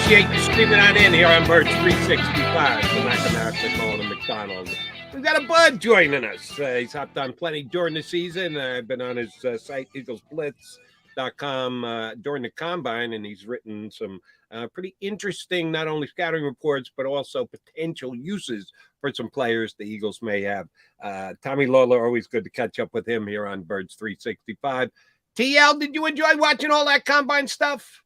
Appreciate you streaming on in here on Birds 365. The McMullen and McDonald. We've got a bud joining us. He's hopped on plenty during the season. I've been on his site, eaglesblitz.com, during the combine, and he's written some pretty interesting, not only scouting reports, but also potential uses for some players the Eagles may have. Tommy Lawlor, always good to catch up with him here on Birds 365. TL, did you enjoy watching all that combine stuff?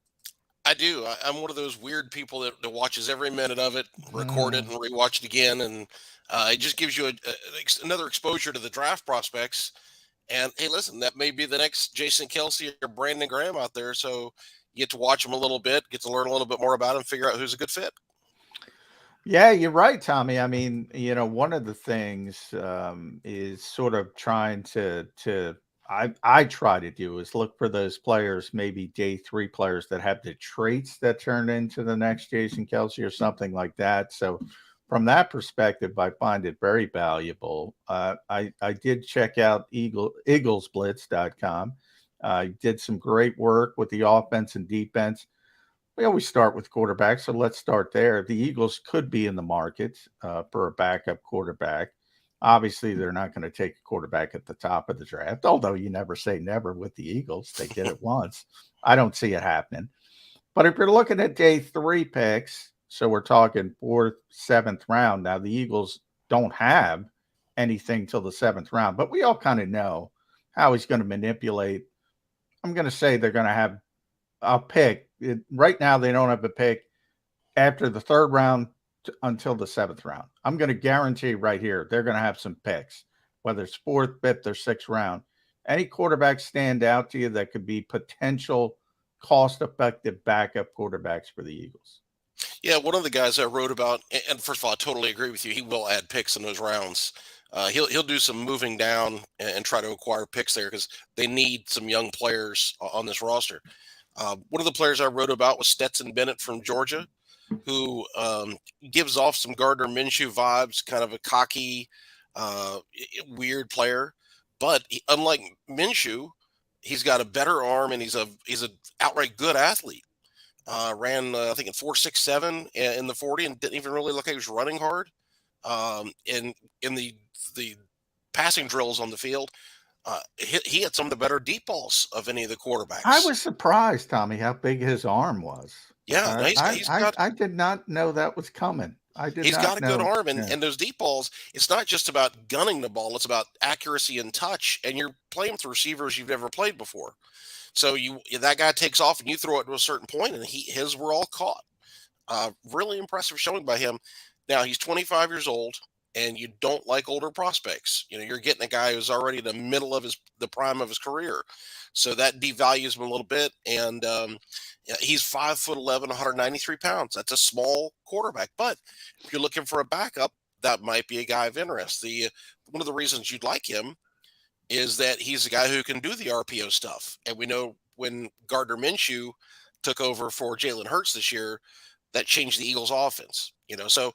I do. I'm one of those weird people that watches every minute of it, record it, and rewatch it again, and it just gives you another exposure to the draft prospects. And hey, listen, that may be the next Jason Kelsey or Brandon Graham out there. So you get to watch them a little bit, get to learn a little bit more about them, figure out who's a good fit. Yeah, you're right, Tommy. I mean, one of the things is sort of trying to I try to do is look for those players, maybe day 3 players that have the traits that turn into the next Jason Kelsey or something like that. So from that perspective, I find it very valuable. I did check out eaglesblitz.com. I did some great work with the offense and defense. We always start with quarterback, so let's start there. The Eagles could be in the market for a backup quarterback. Obviously, they're not going to take a quarterback at the top of the draft, although you never say never with the Eagles. They did it once. I don't see it happening. But if you're looking at day 3 picks, so we're talking 4th, 7th round. Now, the Eagles don't have anything till the 7th round, but we all kind of know how he's going to manipulate. I'm going to say they're going to have a pick. Right now, they don't have a pick after the 3rd round until the 7th round. I'm going to guarantee right here they're going to have some picks, whether it's 4th, 5th, or 6th round. Any quarterbacks stand out to you that could be potential cost-effective backup quarterbacks for the Eagles? Yeah, one of the guys I wrote about, and first of all, I totally agree with you. He will add picks in those rounds. He'll do some moving down and try to acquire picks there because they need some young players on this roster. One of the players I wrote about was Stetson Bennett from Georgia, who gives off some Gardner Minshew vibes, kind of a cocky, weird player. But unlike Minshew, he's got a better arm and he's an outright good athlete. Ran, I think, in 4.67 in the 40 and didn't even really look like he was running hard. In the passing drills on the field, he had some of the better deep balls of any of the quarterbacks. I was surprised, Tommy, how big his arm was. Yeah, I did not know that was coming. He's got a good arm, and those deep balls, it's not just about gunning the ball, it's about accuracy and touch, and you're playing with receivers you've never played before. So that guy takes off, and you throw it to a certain point, and his were all caught. Really impressive showing by him. Now, he's 25 years old, and you don't like older prospects. You're getting a guy who's already in the middle of the prime of his career. So that devalues him a little bit. And he's 5'11", 193 pounds. That's a small quarterback. But if you're looking for a backup, that might be a guy of interest. One of the reasons you'd like him is that he's a guy who can do the RPO stuff. And we know when Gardner Minshew took over for Jalen Hurts this year, that changed the Eagles' offense. So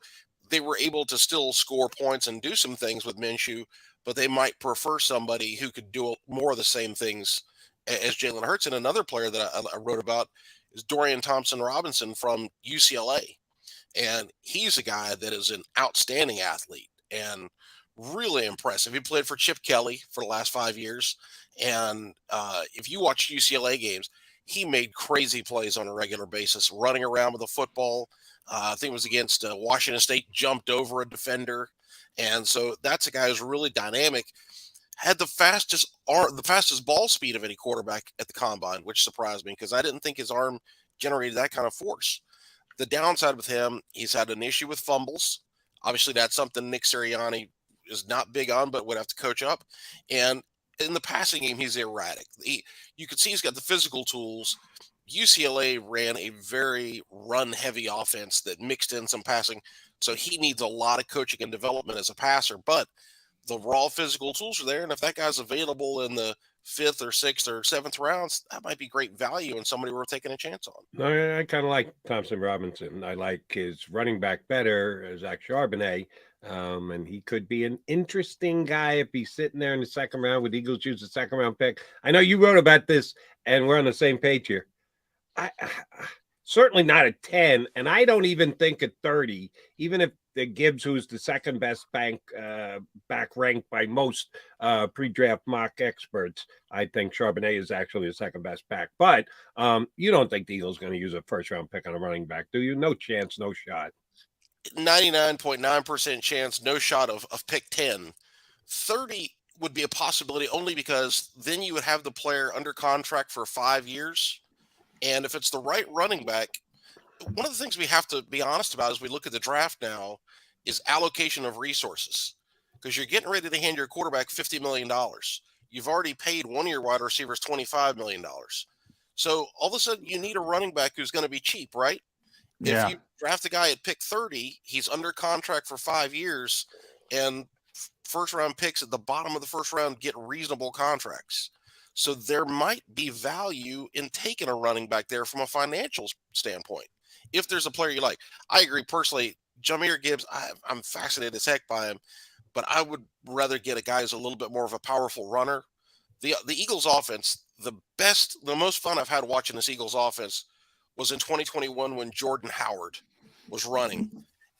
they were able to still score points and do some things with Minshew, but they might prefer somebody who could do more of the same things as Jalen Hurts. And another player that I wrote about is Dorian Thompson-Robinson from UCLA. And he's a guy that is an outstanding athlete and really impressive. He played for Chip Kelly for the last 5 years. And if you watch UCLA games, he made crazy plays on a regular basis, running around with a football. I think it was against Washington State, jumped over a defender. And so that's a guy who's really dynamic. Had the fastest ball speed of any quarterback at the combine, which surprised me because I didn't think his arm generated that kind of force. The downside with him, he's had an issue with fumbles. Obviously, that's something Nick Sirianni is not big on, but would have to coach up. And in the passing game, he's erratic. You can see he's got the physical tools. UCLA ran a very run-heavy offense that mixed in some passing, so he needs a lot of coaching and development as a passer. But the raw physical tools are there, and if that guy's available in the 5th or 6th or 7th rounds, that might be great value and somebody we're taking a chance on. I kind of like Thompson-Robinson. I like his running back better, Zach Charbonnet. And he could be an interesting guy if he's sitting there in the 2nd round with Eagles choose the 2nd round pick. I know you wrote about this, and we're on the same page here. certainly not at 10, and I don't even think at 30, even if the Gibbs, who's the second best back ranked by most pre-draft mock experts, I think Charbonnet is actually the second best back. But you don't think the Eagles going to use a first-round pick on a running back, do you? No chance, no shot. 99.9% chance, no shot of pick 10. 30 would be a possibility only because then you would have the player under contract for 5 years. And if it's the right running back, one of the things we have to be honest about as we look at the draft now is allocation of resources, because you're getting ready to hand your quarterback $50 million. You've already paid one of your wide receivers $25 million. So all of a sudden you need a running back who's going to be cheap, right? Yeah. If you draft a guy at pick 30, he's under contract for 5 years, and first round picks at the bottom of the first round get reasonable contracts. So there might be value in taking a running back there from a financial standpoint, if there's a player you like. I agree personally. Jahmyr Gibbs, I'm fascinated as heck by him, but I would rather get a guy who's a little bit more of a powerful runner. The Eagles offense, the most fun I've had watching this Eagles offense was in 2021 when Jordan Howard was running.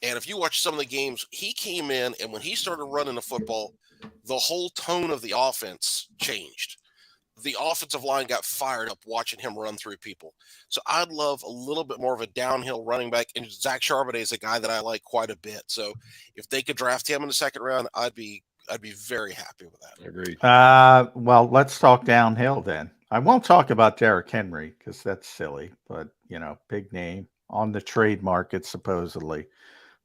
And if you watch some of the games, he came in, and when he started running the football, the whole tone of the offense changed. The offensive line got fired up watching him run through people. So I'd love a little bit more of a downhill running back. And Zach Charbonnet is a guy that I like quite a bit. So if they could draft him in the second round, I'd be very happy with that. Agreed. Well, let's talk downhill then. I won't talk about Derrick Henry because that's silly, but big name on the trade market supposedly.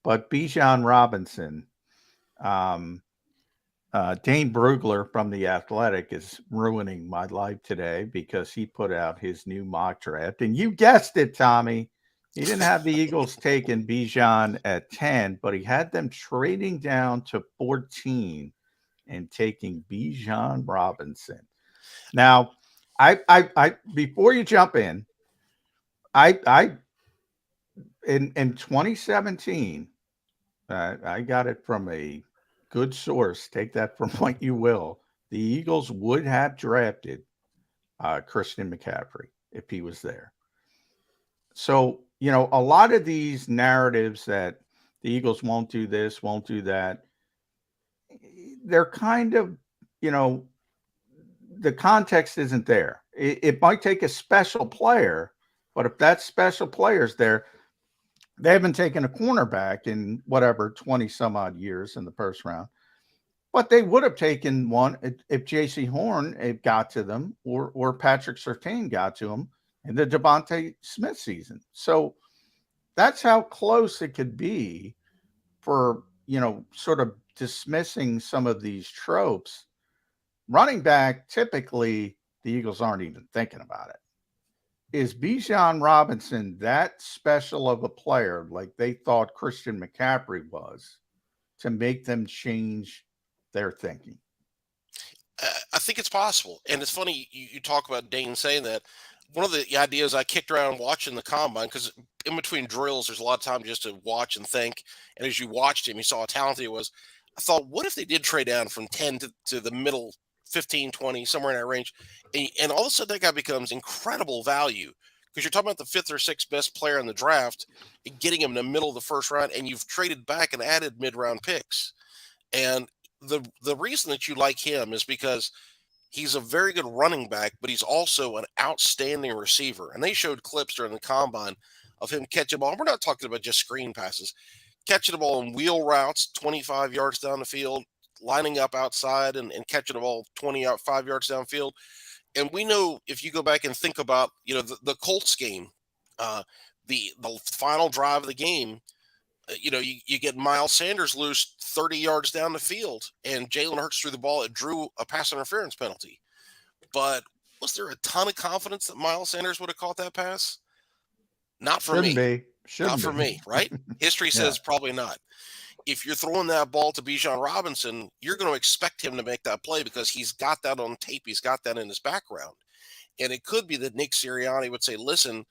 But Bijan Robinson, Dane Brugler from The Athletic is ruining my life today because he put out his new mock draft. And you guessed it, Tommy. He didn't have the Eagles taking Bijan at 10, but he had them trading down to 14 and taking Bijan Robinson. Now, I before you jump in, in 2017, I got it from a good source. Take that from what you will. The Eagles would have drafted Christian McCaffrey if he was there. So, a lot of these narratives that the Eagles won't do this, won't do that, they're kind of, the context isn't there. It might take a special player, but if that special player's there, they haven't taken a cornerback in 20 some odd years in the first round. But they would have taken one if J.C. Horn got to them or Patrick Surtain got to them in the Devontae Smith season. So that's how close it could be for, sort of dismissing some of these tropes. Running back, typically, the Eagles aren't even thinking about it. Is Bijan Robinson that special of a player like they thought Christian McCaffrey was to make them change their thinking? I think it's possible. And it's funny you talk about Dane saying that. One of the ideas I kicked around watching the combine, because in between drills, there's a lot of time just to watch and think. And as you watched him, you saw how talented he was. I thought, what if they did trade down from 10 to the middle 15, 20, somewhere in that range? And all of a sudden that guy becomes incredible value, because you're talking about the fifth or sixth best player in the draft and getting him in the middle of the first round, and you've traded back and added mid-round picks. And the reason that you like him is because he's a very good running back, but he's also an outstanding receiver. And they showed clips during the combine of him catching the ball. We're not talking about just screen passes. Catching the ball in wheel routes 25 yards down the field, lining up outside and catching the ball 5 yards downfield. And we know, if you go back and think about, the Colts game, the final drive of the game, you get Miles Sanders loose 30 yards down the field, and Jalen Hurts threw the ball. It drew a pass interference penalty. But was there a ton of confidence that Miles Sanders would have caught that pass? Not for me. Not for me, right? History says probably not. If you're throwing that ball to Bijan Robinson, you're going to expect him to make that play because he's got that on tape. He's got that in his background. And it could be that Nick Sirianni would say, listen,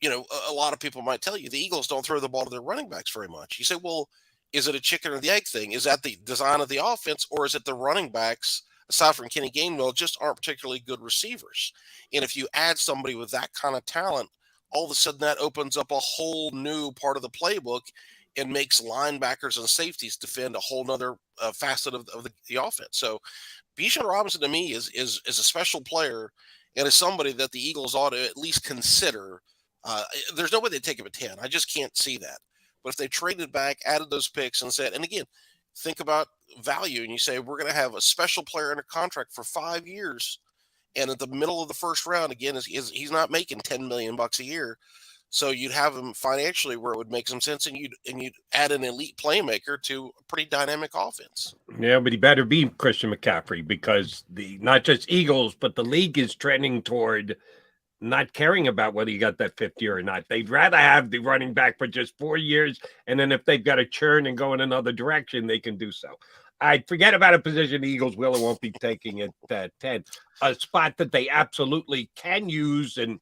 a lot of people might tell you the Eagles don't throw the ball to their running backs very much. You say, well, is it a chicken or the egg thing? Is that the design of the offense, or is it the running backs, aside from Kenny Gainwell, just aren't particularly good receivers? And if you add somebody with that kind of talent all of a sudden that opens up a whole new part of the playbook and makes linebackers and safeties defend a whole nother facet of the offense. So Bijan Robinson to me is a special player and is somebody that the Eagles ought to at least consider. There's no way they'd take him at 10. I just can't see that. But if they traded back, added those picks and said, and again, think about value and you say, we're going to have a special player under contract for 5 years. And at the middle of the first round, again, he's not making $10 million a year. So you'd have him financially where it would make some sense, and you'd add an elite playmaker to a pretty dynamic offense. Yeah, but he better be Christian McCaffrey, because not just Eagles, but the league is trending toward not caring about whether you got that fifth year or not. They'd rather have the running back for just 4 years, and then if they've got to churn and go in another direction, they can do so. I forget about a position the Eagles will or won't be taking at 10, a spot that they absolutely can use and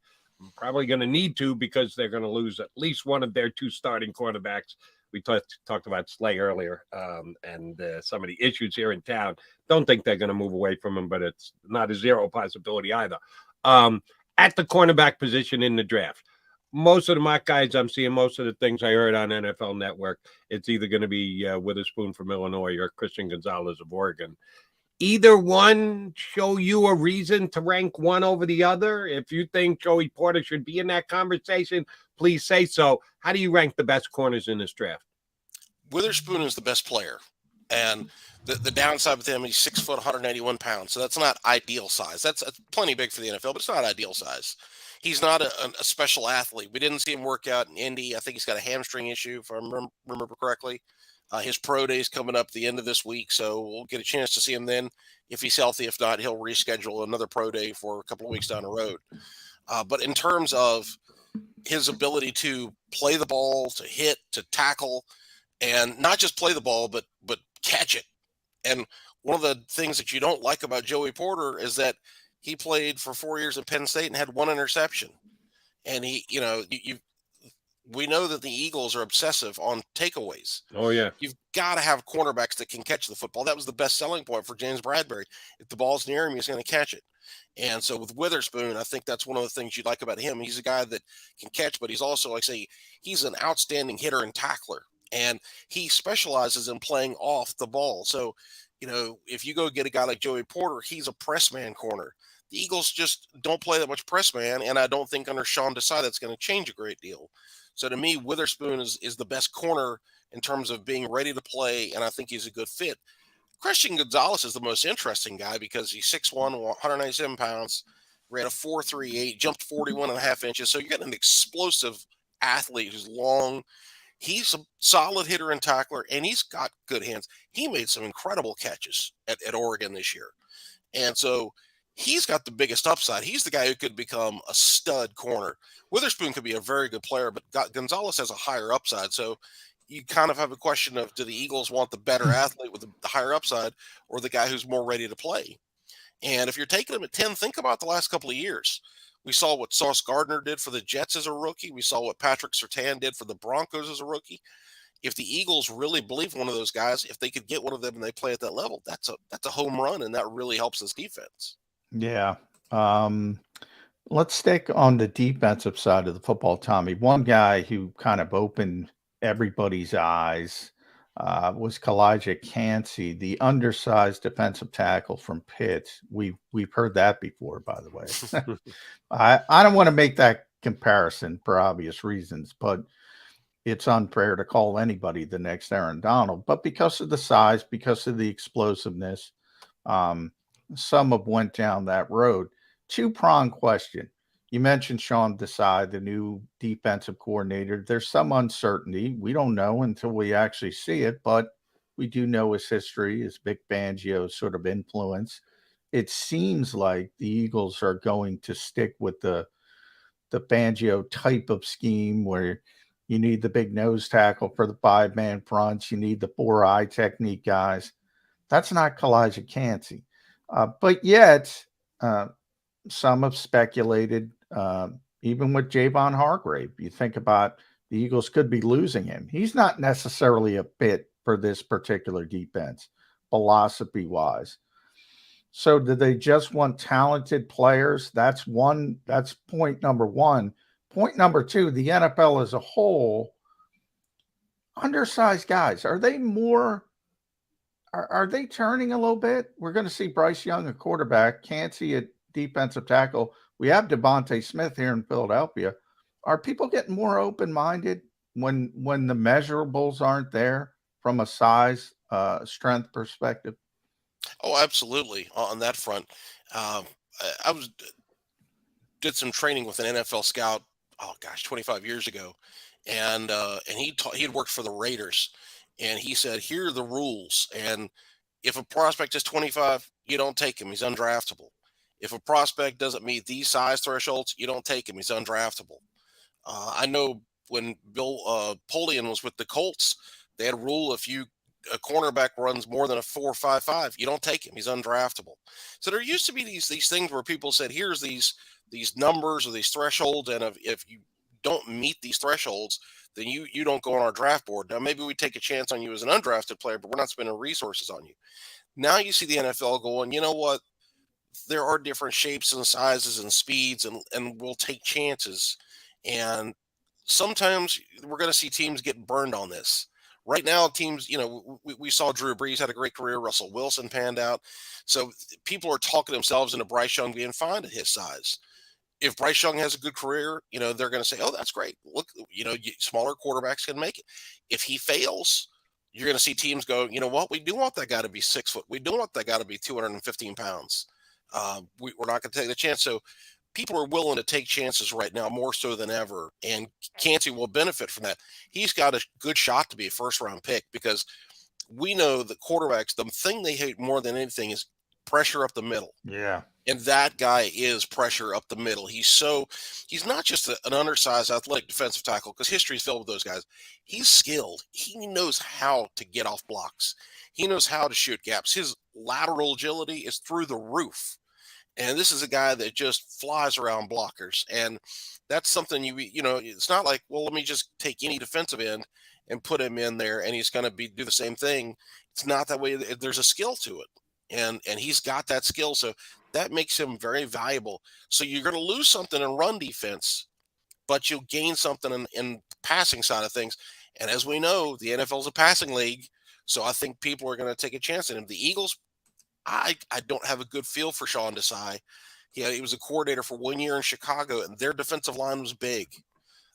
probably going to need to, because they're going to lose at least one of their 2 starting cornerbacks. We talked about Slay earlier and some of the issues here in town. Don't think they're going to move away from him, but it's not a zero possibility either. At the cornerback position in the draft, most of the mock guys I'm seeing, most of the things I heard on NFL Network, it's either going to be Witherspoon from Illinois or Christian Gonzalez of Oregon. Either one show you a reason to rank one over the other? If you think Joey Porter should be in that conversation, please say so. How do you rank the best corners in this draft? Witherspoon is the best player. And the downside with him, he's 6 foot, 181 pounds. So that's not ideal size. That's plenty big for the NFL, but it's not ideal size. He's not a special athlete. We didn't see him work out in Indy. I think he's got a hamstring issue, if I remember correctly. His pro day is coming up the end of this week, so we'll get a chance to see him then. If he's healthy, if not, he'll reschedule another pro day for a couple of weeks down the road. But in terms of his ability to play the ball, to hit, to tackle, and not just play the ball, but catch it. And one of the things that you don't like about Joey Porter is that he played for 4 years at Penn State and had 1 interception. And we know that the Eagles are obsessive on takeaways. Oh, yeah. You've got to have cornerbacks that can catch the football. That was the best selling point for James Bradbury. If the ball's near him, he's going to catch it. And so with Witherspoon, I think that's one of the things you like about him. He's a guy that can catch, but he's also, like I say, he's an outstanding hitter and tackler. And he specializes in playing off the ball. So, if you go get a guy like Joey Porter, he's a press man corner. The Eagles just don't play that much press man, and I don't think under Sean Desai that's going to change a great deal. So to me, Witherspoon is the best corner in terms of being ready to play, and I think he's a good fit. Christian Gonzalez is the most interesting guy because he's 6'1", 197 pounds, ran a 4.38, jumped 41.5 inches. So you're getting an explosive athlete who's long. He's a solid hitter and tackler, and he's got good hands. He made some incredible catches at Oregon this year. And so he's got the biggest upside. He's the guy who could become a stud corner. Witherspoon could be a very good player, but Gonzalez has a higher upside. So you kind of have a question of, do the Eagles want the better athlete with the higher upside or the guy who's more ready to play? And if you're taking him at 10, think about the last couple of years. We saw what Sauce Gardner did for the Jets as a rookie. We saw what Patrick Surtain did for the Broncos as a rookie. If the Eagles really believe one of those guys, if they could get one of them and they play at that level, that's a home run, and that really helps this defense. Yeah. Let's stick on the defensive side of the football, Tommy. One guy who kind of opened everybody's eyes was Kalijah Cansey, the undersized defensive tackle from Pitt. We've heard that before, by the way. I don't want to make that comparison for obvious reasons, but it's unfair to call anybody the next Aaron Donald. But because of the size, because of the explosiveness, some have went down that road. Two-pronged question. You mentioned Sean Desai, the new defensive coordinator. There's some uncertainty. We don't know until we actually see it, but we do know his history, his Vic Fangio's sort of influence. It seems like the Eagles are going to stick with the Fangio type of scheme where you need the big nose tackle for the 5-man fronts. You need the 4-eye technique guys. That's not Kalijah Cansey. But yet, some have speculated, even with Javon Hargrave, you think about the Eagles could be losing him. He's not necessarily a fit for this particular defense, philosophy-wise. So do they just want talented players? That's point number one. point number two, the NFL as a whole, undersized guys, are they turning a little bit? We're going to see Bryce Young, a quarterback, Cansey at defensive tackle. We have Devontae Smith here in Philadelphia. Are people getting more open-minded when the measurables aren't there from a size, strength perspective? Oh, absolutely. On that front, I did some training with an NFL scout. Oh gosh, 25 years ago, and he had worked for the Raiders, and he said, "Here are the rules, and if a prospect is 25, you don't take him; he's undraftable. If a prospect doesn't meet these size thresholds, you don't take him; he's undraftable." I know when Bill Polian was with the Colts, they had a rule: if a cornerback runs more than a 4.55, you don't take him; he's undraftable. So there used to be these things where people said, "Here's these numbers or these thresholds, and if you don't meet these thresholds, then you don't go on our draft board. Now maybe we take a chance on you as an undrafted player, but we're not spending resources on you." Now you see the NFL going, you know what? There are different shapes and sizes and speeds, and we'll take chances. And sometimes we're going to see teams get burned on this. Right now, teams, we saw Drew Brees had a great career. Russell Wilson panned out. So people are talking themselves into Bryce Young being fine at his size. If Bryce Young has a good career, they're going to say, "Oh, that's great. Look, smaller quarterbacks can make it." If he fails, you're going to see teams go, "You know what? We do want that guy to be 6 foot. We do want that guy to be 215 pounds. We're not going to take the chance." So people are willing to take chances right now more so than ever. And Cansey will benefit from that. He's got a good shot to be a first-round pick because we know that quarterbacks, the thing they hate more than anything is pressure up the middle. Yeah. And that guy is pressure up the middle. He's not just an undersized athletic defensive tackle, because history is filled with those guys. He's skilled. He knows how to get off blocks. He knows how to shoot gaps. His lateral agility is through the roof. And this is a guy that just flies around blockers. And that's something it's not like, well, let me just take any defensive end and put him in there and he's going to do the same thing. It's not that way. There's a skill to it. And he's got that skill. So that makes him very valuable. So you're going to lose something in run defense, but you'll gain something in passing side of things. And as we know, the NFL is a passing league. So I think people are going to take a chance on him. The Eagles, I don't have a good feel for Sean Desai. He was a coordinator for 1 year in Chicago, and their defensive line was big.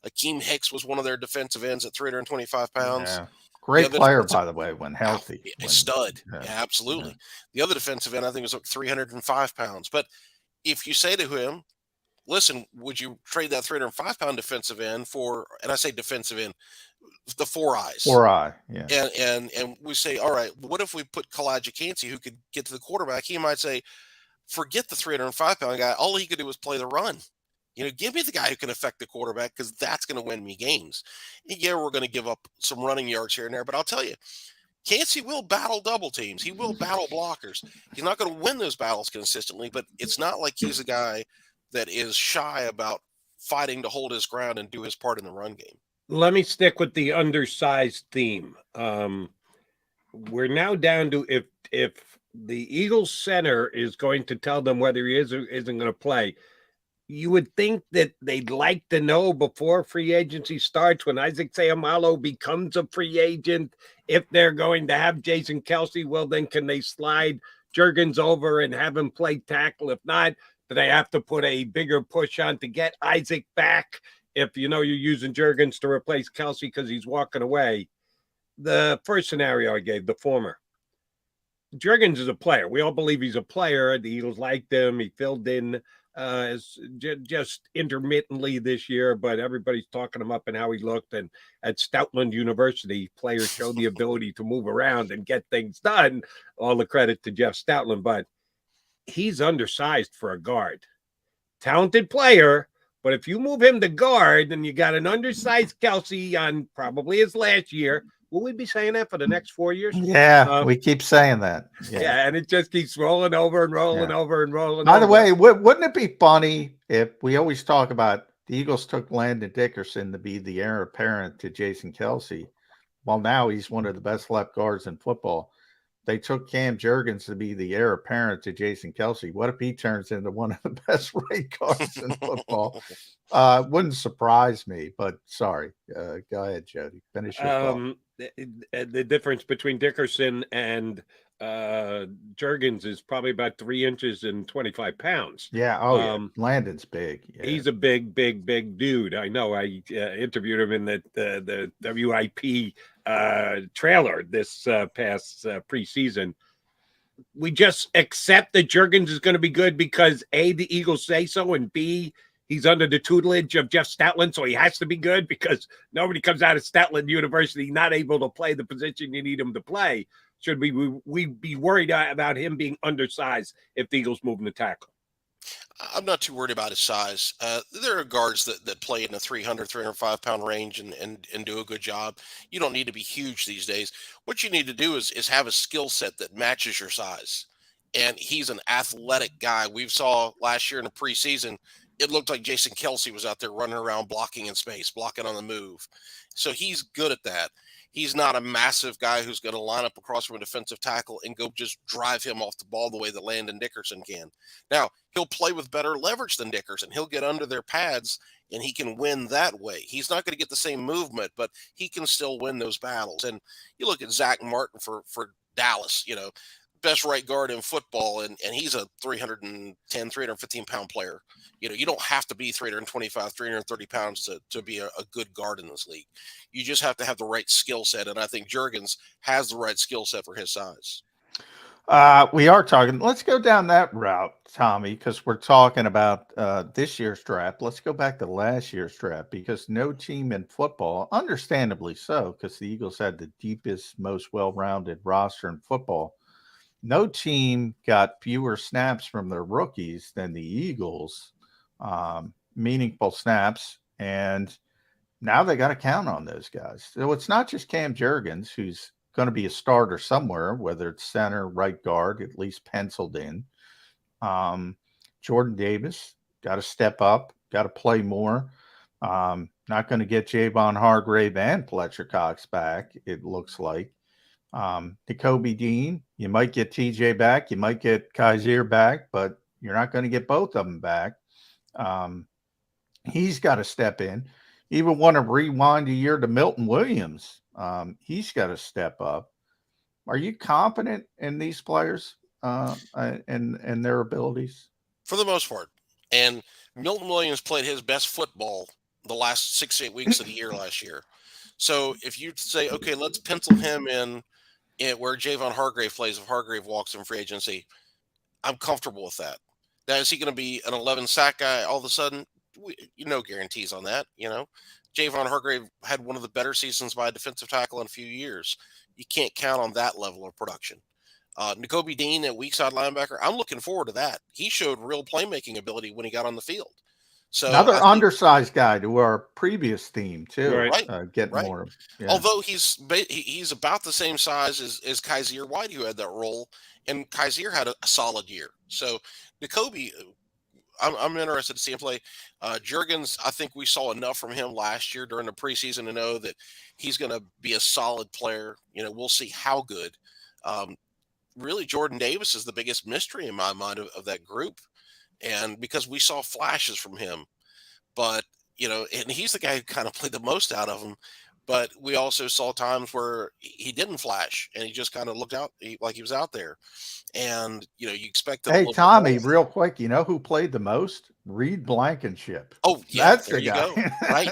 Akeem Hicks was one of their defensive ends at 325 pounds. Yeah. Great player, by the way, when healthy. Stud. Yeah, absolutely. Yeah. The other defensive end, I think, was like 305 pounds. But if you say to him, "Listen, would you trade that 305-pound defensive end for," and I say defensive end, the 4 eyes. 4 eye, yeah. And we say, "All right, what if we put Kalijah Cansey, who could get to the quarterback?" He might say, "Forget the 305-pound guy. All he could do was play the run. Give me the guy who can affect the quarterback, because that's going to win me games. Yeah, we're going to give up some running yards here and there, but I'll tell you, Cansey will battle double teams. He will battle blockers. He's not going to win those battles consistently, but it's not like he's a guy that is shy about fighting to hold his ground and do his part in the run game." Let me stick with the undersized theme. We're now down to if the Eagles center is going to tell them whether he is or isn't going to play, you would think that they'd like to know before free agency starts, when Isaac Seumalo becomes a free agent, if they're going to have Jason Kelce. Well, then can they slide Juergens over and have him play tackle? If not, do they have to put a bigger push on to get Isaac back if you're using Juergens to replace Kelce because he's walking away? The first scenario I gave, the former. Juergens is a player. We all believe he's a player. The Eagles liked him. He filled in just intermittently this year, but everybody's talking him up and how he looked. And at Stoutland University, players show the ability to move around and get things done. All the credit to Jeff Stoutland, but he's undersized for a guard. Talented player, but if you move him to guard and you got an undersized Kelce on probably his last year, will we be saying that for the next 4 years? Yeah, we keep saying that. Yeah, and it just keeps rolling over and rolling over and rolling By over. the way, wouldn't it be funny if we always talk about the Eagles took Landon Dickerson to be the heir apparent to Jason Kelce? Well, now he's one of the best left guards in football. they took Cam Jurgens to be the heir apparent to Jason Kelsey. What if he turns into one of the best right guards in football? Wouldn't surprise me, but sorry. Go ahead, Jody. Finish your thought. The difference between Dickerson and Jurgens is probably about 3 inches and 25 pounds. Yeah. Oh, yeah. Landon's big. Yeah. He's a big dude. I know. I interviewed him in the WIP trailer this past preseason. We just accept that Jurgens is going to be good because A, the Eagles say so, and B, he's under the tutelage of Jeff Stoutland, so he has to be good because nobody comes out of Stoutland University not able to play the position you need him to play. Should we be worried about him being undersized if the Eagles move him to tackle? I'm not too worried about his size. There are guards that play in the 300, 305-pound range and do a good job. You don't need to be huge these days. What you need to do is have a skill set that matches your size. And he's an athletic guy. We saw last year in the preseason, it looked like Jason Kelsey was out there running around blocking in space, blocking on the move. So he's good at that. He's not a massive guy who's going to line up across from a defensive tackle and go just drive him off the ball the way that Landon Dickerson can. Now, he'll play with better leverage than Dickerson. He'll get under their pads, and he can win that way. He's not going to get the same movement, but he can still win those battles. And you look at Zach Martin for Dallas, best right guard in football, and he's a 310, 315-pound player. You don't have to be 325, 330 pounds to be a good guard in this league. You just have to have the right skill set, and I think Jurgens has the right skill set for his size. We are talking. Let's go down that route, Tommy, because we're talking about this year's draft. Let's go back to last year's draft because no team in football, understandably so, because the Eagles had the deepest, most well-rounded roster in football. No team got fewer snaps from their rookies than the Eagles, meaningful snaps, and now they got to count on those guys. So it's not just Cam Jurgens, who's going to be a starter somewhere, whether it's center, right guard, at least penciled in. Jordan Davis got to step up, got to play more. Not going to get Javon Hargrave and Fletcher Cox back, it looks like. Nakobe Dean, you might get TJ back, you might get Kaiser back, but you're not going to get both of them back. He's got to step in. Even want to rewind a year to Milton Williams. He's got to step up. Are you confident in these players and their abilities? For the most part. And Milton Williams played his best football the last 6-8 weeks of the year last year. So if you say, okay, let's pencil him in where Javon Hargrave plays, if Hargrave walks in free agency, I'm comfortable with that. Now, is he going to be an 11-sack guy all of a sudden? No guarantees on that. Javon Hargrave had one of the better seasons by a defensive tackle in a few years. You can't count on that level of production. Nakobe Dean at weak side linebacker, I'm looking forward to that. He showed real playmaking ability when he got on the field. So another undersized guy to our previous theme too, right? Getting more. Yeah. Although he's about the same size as Kaiser White, who had that role, and Kaiser had a solid year. So Nakobe, I'm interested to see him play. Jurgens, I think we saw enough from him last year during the preseason to know that he's going to be a solid player. We'll see how good. Really, Jordan Davis is the biggest mystery in my mind of that group. And because we saw flashes from him, but, and he's the guy who kind of played the most out of them. But we also saw times where he didn't flash and he just kind of looked out like he was out there. And, you expect. Hey, Tommy, real quick, who played the most? Reed Blankenship. Oh, yeah. That's the guy. Go. Right.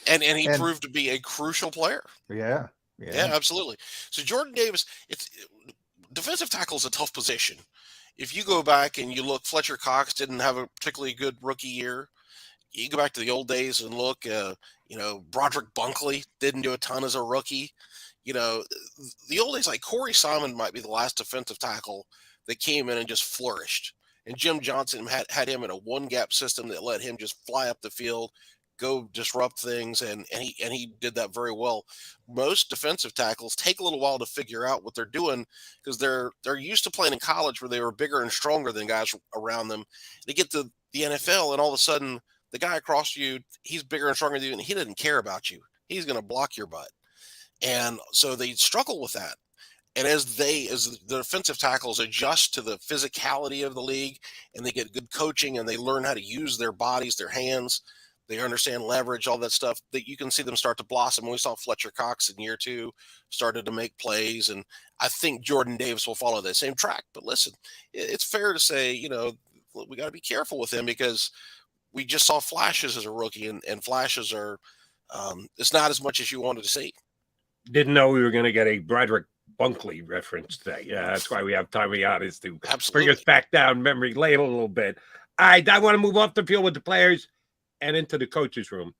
And he proved to be a crucial player. Yeah. Yeah, absolutely. So Jordan Davis, defensive tackle is a tough position. If you go back and you look, Fletcher Cox didn't have a particularly good rookie year. You go back to the old days and look, Broderick Bunkley didn't do a ton as a rookie. The old days, like Corey Simon might be the last defensive tackle that came in and just flourished. And Jim Johnson had him in a one-gap system that let him just fly up the field, go disrupt things, and he did that very well. Most defensive tackles take a little while to figure out what they're doing because they're used to playing in college where they were bigger and stronger than guys around them. They get to the NFL and all of a sudden the guy across you, he's bigger and stronger than you, and he doesn't care about you. He's going to block your butt. And so they struggle with that. And as the defensive tackles adjust to the physicality of the league and they get good coaching and they learn how to use their bodies, their hands, they understand leverage, all that stuff, that you can see them start to blossom. We saw Fletcher Cox in year 2 started to make plays. And I think Jordan Davis will follow that same track. But listen, it's fair to say, we got to be careful with him because we just saw flashes as a rookie, and flashes are, it's not as much as you wanted to see. Didn't know we were going to get a Broderick Bunkley reference today. Yeah, that's why we have Tommy Otis to bring us back down memory lane a little bit. All right, I want to move off the field with the players and into the coaches' room.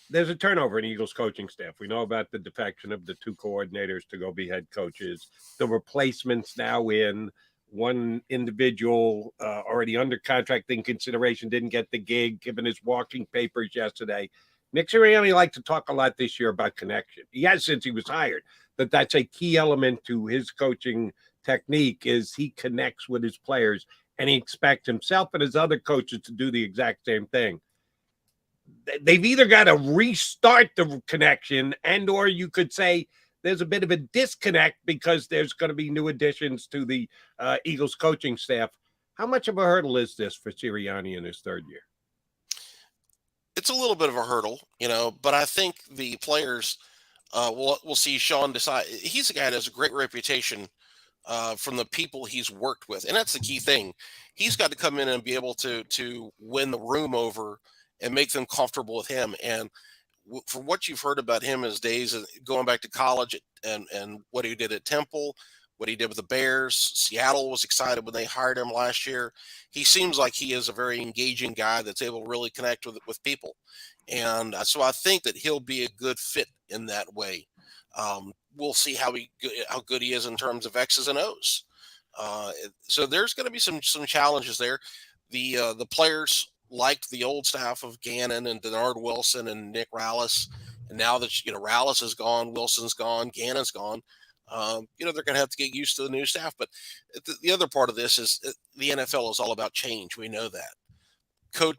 There's a turnover in Eagles coaching staff. We know about the defection of the 2 coordinators to go be head coaches. The replacements now in. One individual already under contract in consideration didn't get the gig, given his walking papers yesterday. Nick Sirianni liked to talk a lot this year about connection. He has since he was hired. That's a key element to his coaching technique is he connects with his players, and he expects himself and his other coaches to do the exact same thing. They've either got to restart the connection, and or you could say there's a bit of a disconnect because there's going to be new additions to the Eagles coaching staff. How much of a hurdle is this for Sirianni in his 3rd year? It's a little bit of a hurdle, but I think the players we'll see Sean decide. He's a guy that has a great reputation from the people he's worked with. And that's the key thing. He's got to come in and be able to win the room over and make them comfortable with him. And from what you've heard about him his days going back to college and what he did at Temple, what he did with the Bears, Seattle was excited when they hired him last year. He seems like he is a very engaging guy that's able to really connect with people. And so I think that he'll be a good fit in that way. We'll see how good he is in terms of X's and O's. So there's going to be some challenges there. The players liked the old staff of Gannon and Denard Wilson and Nick Rallis. And now that, Rallis is gone, Wilson's gone, Gannon's gone, they're going to have to get used to the new staff. But the other part of this is the NFL is all about change. We know that.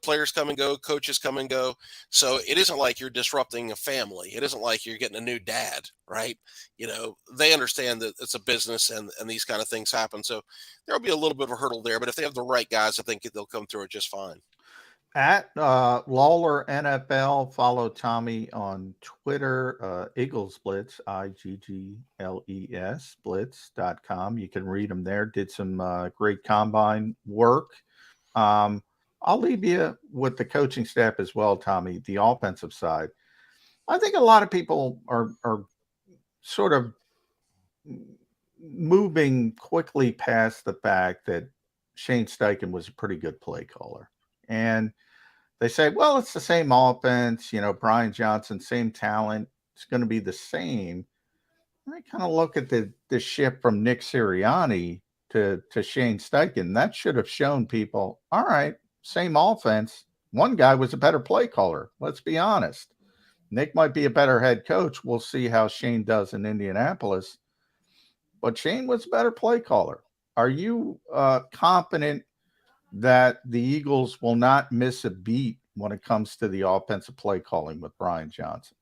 Players come and go, coaches come and go. So it isn't like you're disrupting a family. It isn't like you're getting a new dad, right? They understand that it's a business and these kind of things happen. So there'll be a little bit of a hurdle there. But if they have the right guys, I think they'll come through it just fine. At Lawlor NFL, follow Tommy on Twitter, Eagles Blitz, IGGLES, blitz.com. You can read him there. Did some great combine work. I'll leave you with the coaching staff as well, Tommy, the offensive side. I think a lot of people are sort of moving quickly past the fact that Shane Steichen was a pretty good play caller. And they say, well, it's the same offense, Brian Johnson, same talent. It's going to be the same. And I kind of look at the shift from Nick Sirianni to Shane Steichen. That should have shown people, all right, same offense. One guy was a better play caller. Let's be honest. Nick might be a better head coach. We'll see how Shane does in Indianapolis. But Shane was a better play caller. Are you confident that the Eagles will not miss a beat when it comes to the offensive play calling with Brian Johnson?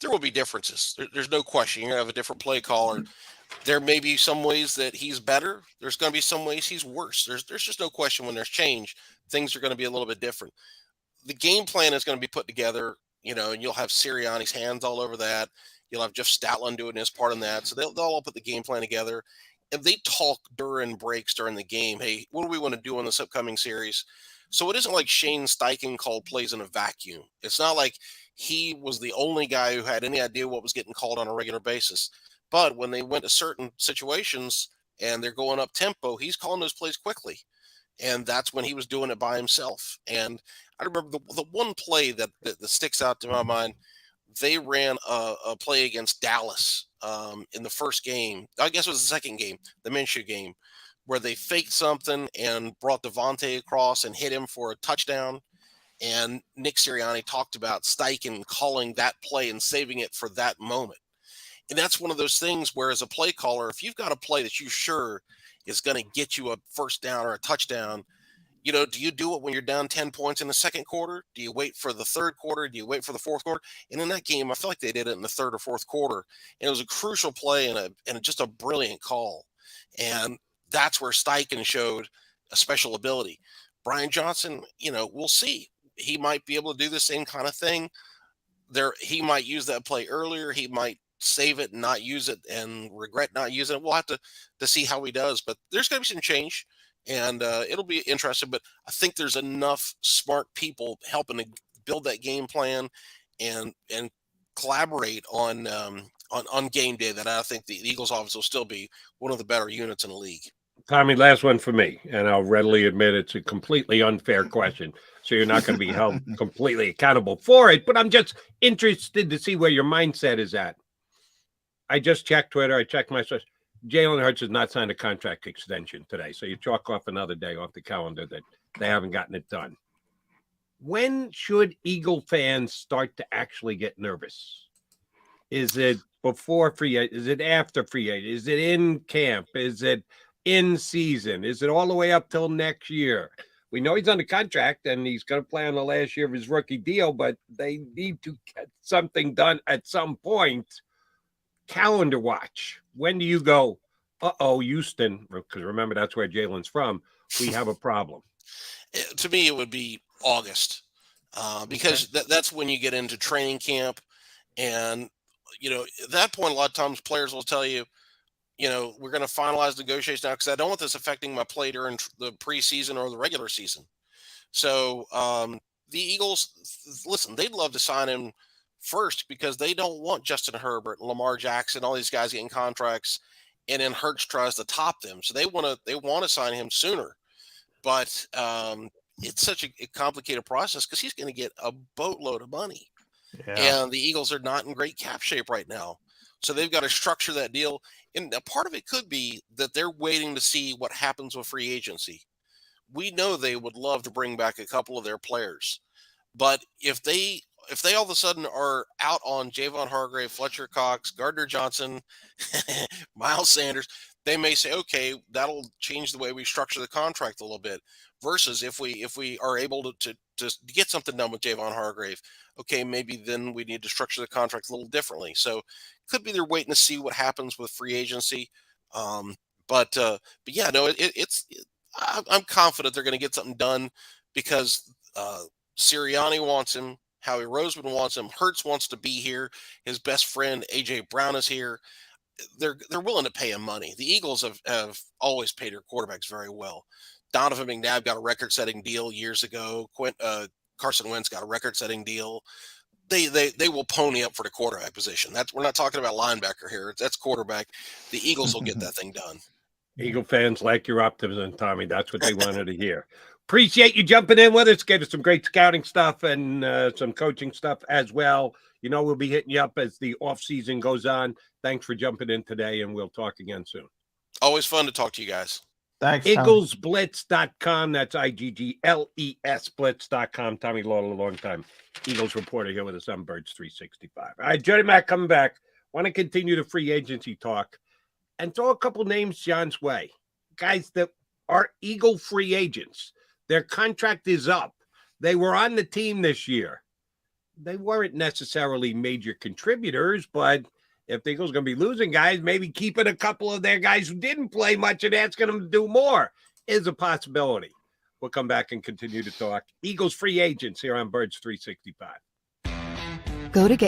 There will be differences. There's no question. You're going to have a different play caller. There may be some ways that he's better. There's going to be some ways he's worse. There's just no question when there's change, things are going to be a little bit different. The game plan is going to be put together, and you'll have Sirianni's hands all over that. You'll have Jeff Stoutland doing his part in that. So they'll all put the game plan together. And they talk during breaks during the game. Hey, what do we want to do in this upcoming series? So it isn't like Shane Steichen called plays in a vacuum. It's not like he was the only guy who had any idea what was getting called on a regular basis. But when they went to certain situations and they're going up tempo, he's calling those plays quickly. And that's when he was doing it by himself. And I remember the one play that sticks out to my mind. They ran a play against Dallas in the first game. I guess it was the second game, the Minshew game, where they faked something and brought Devontae across and hit him for a touchdown. And Nick Sirianni talked about Steichen calling that play and saving it for that moment. And that's one of those things where, as a play caller, if you've got a play that you're sure is going to get you a first down or a touchdown, do you do it when you're down 10 points in the second quarter? Do you wait for the third quarter? Do you wait for the fourth quarter? And in that game, I feel like they did it in the third or fourth quarter. And it was a crucial play and just a brilliant call. And that's where Steichen showed a special ability. Brian Johnson, we'll see. He might be able to do the same kind of thing. He might use that play earlier. He might save it and not use it and regret not using it. We'll have to see how he does. But there's going to be some change. And it'll be interesting, but I think there's enough smart people helping to build that game plan and collaborate on game day that I think the Eagles offense will still be one of the better units in the league. Tommy, last one for me, and I'll readily admit it's a completely unfair question, so you're not going to be held completely accountable for it, but I'm just interested to see where your mindset is at. I just checked Twitter. I checked my source. Jalen Hurts has not signed a contract extension today, so you chalk off another day off the calendar that they haven't gotten it done. When should Eagle fans start to actually get nervous? Is it before free agent? Is it after free agent? Is it in camp? Is it in season? Is it all the way up till next year? We know he's under contract and he's going to play on the last year of his rookie deal, but they need to get something done at some point. Calendar watch. When do you go, Houston, because remember that's where Jalen's from, we have a problem? To me, it would be August because that's when you get into training camp. And, at that point, a lot of times players will tell you, we're going to finalize negotiations now because I don't want this affecting my play during the preseason or the regular season. So the Eagles, listen, they'd love to sign him first because they don't want Justin Herbert, Lamar Jackson, all these guys getting contracts, and then Hurts tries to top them. So they want to sign him sooner. But it's such a complicated process because he's going to get a boatload of money. Yeah. And the Eagles are not in great cap shape right now. So they've got to structure that deal. And a part of it could be that they're waiting to see what happens with free agency. We know they would love to bring back a couple of their players. But if they all of a sudden are out on Javon Hargrave, Fletcher Cox, Gardner Johnson, Miles Sanders, they may say, okay, that'll change the way we structure the contract a little bit. Versus if we are able to get something done with Javon Hargrave, okay, maybe then we need to structure the contract a little differently. So could be they're waiting to see what happens with free agency. But yeah, no, I'm confident they're going to get something done because Sirianni wants him. Howie Roseman wants him. Hurts wants to be here. His best friend, A.J. Brown, is here. They're willing to pay him money. The Eagles have always paid their quarterbacks very well. Donovan McNabb got a record-setting deal years ago. Carson Wentz got a record-setting deal. They will pony up for the quarterback position. We're not talking about linebacker here. That's quarterback. The Eagles will get that thing done. Eagle fans like your optimism, Tommy. That's what they wanted to hear. Appreciate you jumping in with us. Gave us some great scouting stuff and some coaching stuff as well. We'll be hitting you up as the offseason goes on. Thanks for jumping in today, and we'll talk again soon. Always fun to talk to you guys. Thanks, EaglesBlitz.com. That's IGGLES Blitz.com. Tommy Lawlor, longtime Eagles reporter here with us on Birds 365. All right, Jody Mack coming back. Want to continue the free agency talk and throw a couple names John's way. Guys that are Eagle free agents. Their contract is up. They were on the team this year. They weren't necessarily major contributors, but if the Eagles are going to be losing guys, maybe keeping a couple of their guys who didn't play much and asking them to do more is a possibility. We'll come back and continue to talk Eagles free agents here on Birds 365. Go to get